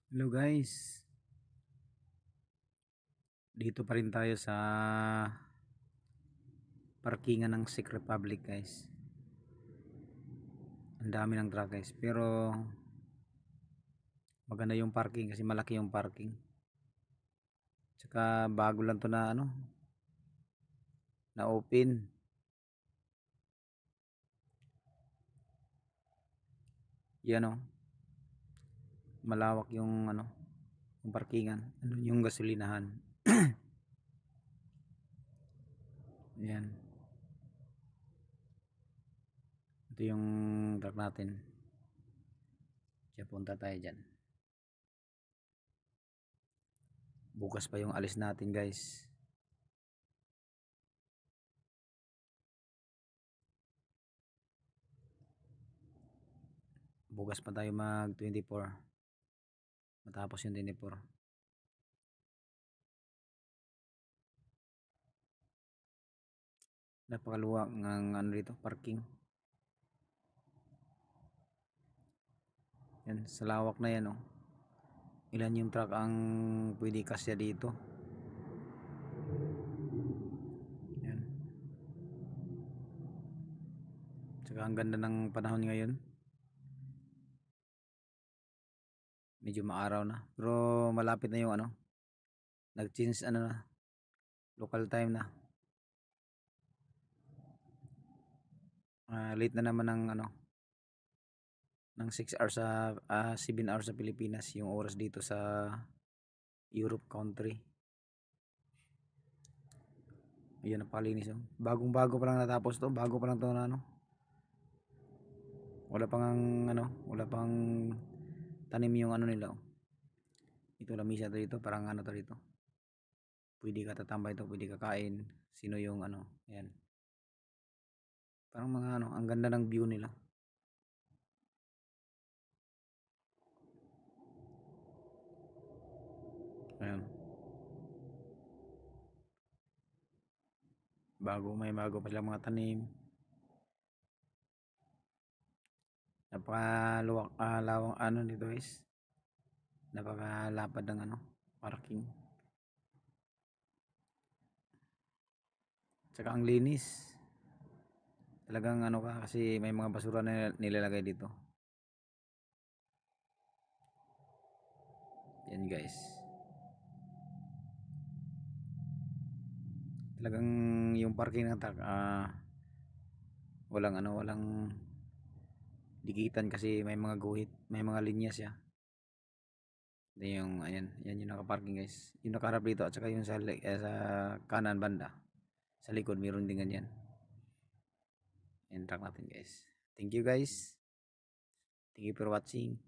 Hello guys, dito pa rin tayo sa parkingan ng Czech Republic guys. Ang dami ng truck guys, pero maganda yung parking kasi malaki yung parking. Tsaka bago lang to na na open. Yan malawak yung yung parkingan, yung gasolinahan. Yan. Ito yung truck natin. Kaya punta tayo dyan. Bukas pa yung alis natin guys. Bukas pa tayo mag 24. Matapos yung 24. Napakaluwag ng dito, parking. Yan, sa lawak na yan ilan yung truck ang pwede kasya dito. Yan. Tsaka ang ganda ng panahon ngayon. Medyo maaraw na. Pero malapit na yung nag-change na. Local time na. Late na naman ng ng 6 hours sa 7 hours sa Pilipinas yung oras dito sa Europe country. Ayun, napalinis Bagong bago pa lang natapos to. Bago pa lang to na wala pang wala pang tanim yung nila ito lamisa to dito, parang to dito. Pwede ka tatambay to, pwede ka kain. Sino yung ayan. Parang mga ang ganda ng view nila. Ayan. May bago pa silang mga tanim. Napakaluwak lawang nito guys. Napakalapad ng parking. Tsaka ang linis. Talagang ka kasi may mga basura na nilalagay dito. Yan guys. Talagang yung parking ng truck walang dikitan kasi may mga guhit, may mga linya siya. Ito yung ayan, yan yung nakaparking guys. Yung nakaharap dito at saka yung sa kanan banda. Sa likod meron din ganyan. Yan truck natin guys. Thank you guys. Thank you for watching.